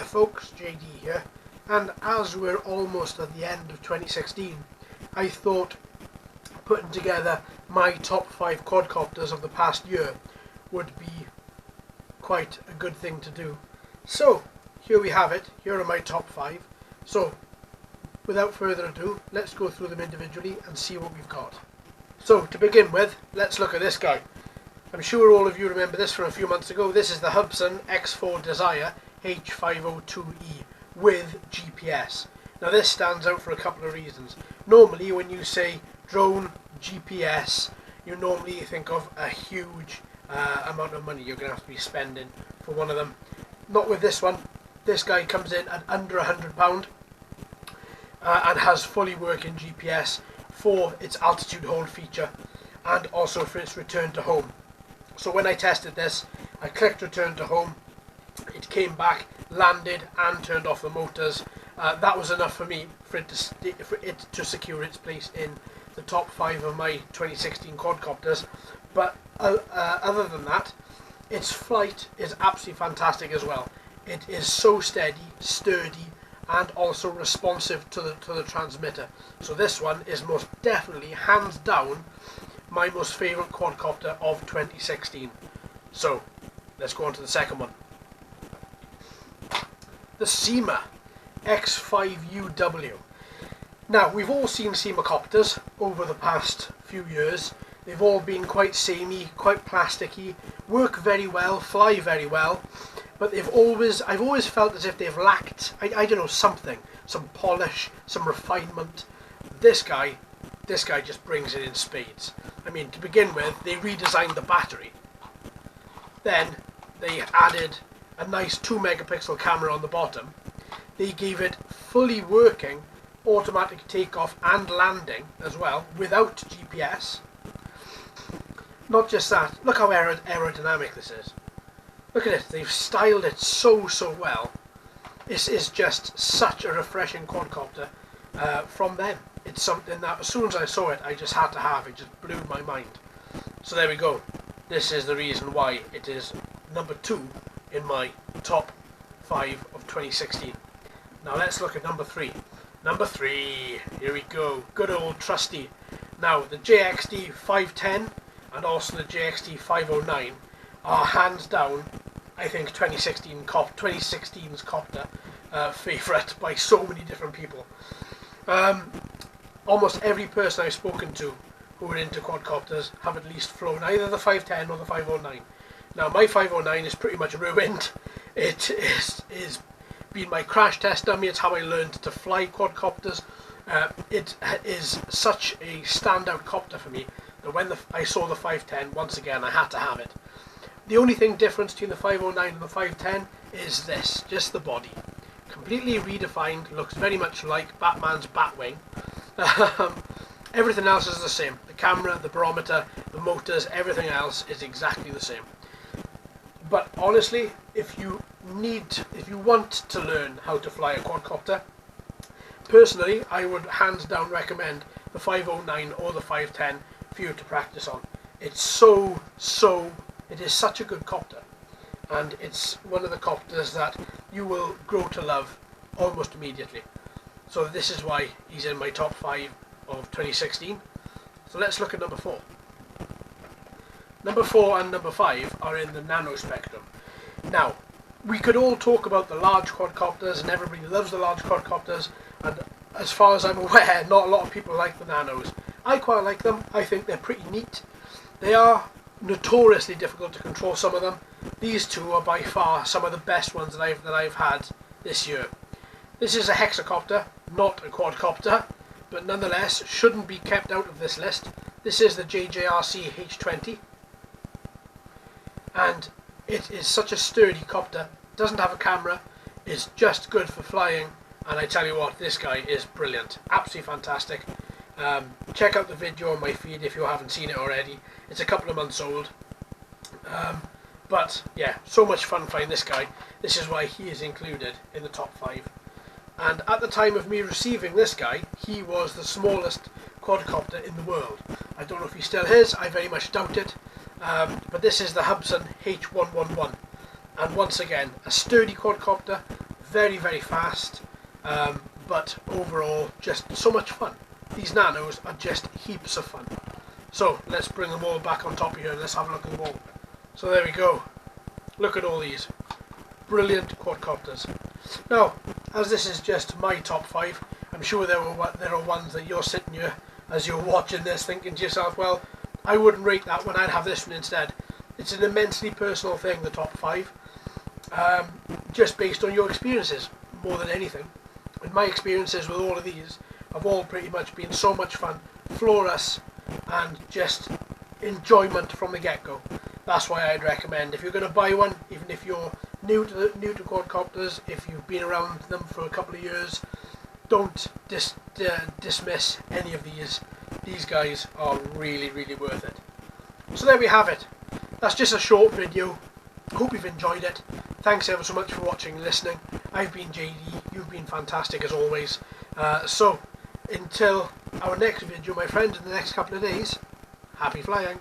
folks, JD here, and as we're almost at the end of 2016, I thought putting together my top 5 quadcopters of the past year would be quite a good thing to do. So here we have it, here are my top 5. So without further ado, let's go through them individually and see what we've got. So to begin with, let's look at this guy. I'm sure all of you remember this from a few months ago. This is the Hubsan X4 Desire H502E with GPS. Now this stands out for a couple of reasons. Normally when you say drone, GPS, you normally think of a huge amount of money you're going to have to be spending for one of them. Not with this one. This guy comes in at under £100 and has fully working GPS for its altitude hold feature and also for its return to home. So when I tested this, I clicked return to home, it came back, landed and turned off the motors. That was enough for me for it to secure its place in the top 5 of my 2016 quadcopters. But other than that, its flight is absolutely fantastic as well. It is so steady, sturdy, and also responsive to the transmitter. So this one is most definitely, hands down, my most favourite quadcopter of 2016. So let's go on to the second one. The Syma X5UW. Now we've all seen Syma-copters over the past few years. They've all been quite samey, quite plasticky, work very well, fly very well, but I've always felt as if they've lacked, I don't know, something, some polish, some refinement. This guy just brings it in spades. I mean, to begin with, they redesigned the battery. Then they added a nice 2 megapixel camera on the bottom. They gave it fully working automatic takeoff and landing as well, without GPS. Not just that, look how aerodynamic this is. Look at it, they've styled it so well. This is just such a refreshing quadcopter from them. It's something that as soon as I saw it, I just had to have. It just blew my mind. So there we go. This is the reason why it is number 2 in my top 5 of 2016. Now let's look at number 3. Number 3, here we go. Good old trusty. Now the JXD 510 and also the JXD 509 are hands down, I think, 2016's copter favourite by so many different people. Almost every person I've spoken to who are into quadcopters have at least flown either the 510 or the 509. Now my 509 is pretty much ruined. It is been my crash test dummy. It's how I learned to fly quadcopters. It is such a standout copter for me that when I saw the 510, once again I had to have it. The only thing difference between the 509 and the 510 is this, just the body. Completely redefined, looks very much like Batman's Batwing. Everything else is the same. The camera, the barometer, the motors, everything else is exactly the same. But honestly, if you want to learn how to fly a quadcopter, personally, I would hands down recommend the 509 or the 510 for you to practice on. It's it is such a good copter, and it's one of the copters that you will grow to love almost immediately. So this is why he's in my top 5 of 2016. So let's look at number 4. Number 4 and number 5 are in the nano spectrum. Now, we could all talk about the large quadcopters, and everybody loves the large quadcopters, and as far as I'm aware, not a lot of people like the nanos. I quite like them. I think they're pretty neat. They are notoriously difficult to control, some of them. These two are by far some of the best ones that I've had this year. This is a hexacopter, not a quadcopter, but nonetheless shouldn't be kept out of this list. This is the JJRC H20, and it is such a sturdy copter. Doesn't have a camera, it's just good for flying, and I tell you what, this guy is brilliant, absolutely fantastic. Check out the video on my feed if you haven't seen it already. It's a couple of months old, but yeah, so much fun flying this guy. This is why he is included in the top 5. And at the time of me receiving this guy, he was the smallest quadcopter in the world. I don't know if he still is, I very much doubt it, but this is the Hubsan H111, and once again, a sturdy quadcopter, very, very fast, but overall just so much fun. These nanos are just heaps of fun. So let's bring them all back on top of here and let's have a look at them all. So there we go. Look at all these. Brilliant quadcopters. Now, as this is just my top 5, I'm sure there are ones that you're sitting here as you're watching this thinking to yourself, well, I wouldn't rate that one, I'd have this one instead. It's an immensely personal thing, the top 5, just based on your experiences more than anything. And my experiences with all of these have all pretty much been so much fun, flawless, and just enjoyment from the get-go. That's why I'd recommend, if you're going to buy one, even if you're new to quadcopters, if you've been around them for a couple of years, don't dismiss any of these. These guys are really, really worth it. So there we have it. That's just a short video. Hope you've enjoyed it. Thanks ever so much for watching and listening. I've been JD. You've been fantastic as always. So until our next video, my friend, in the next couple of days, happy flying.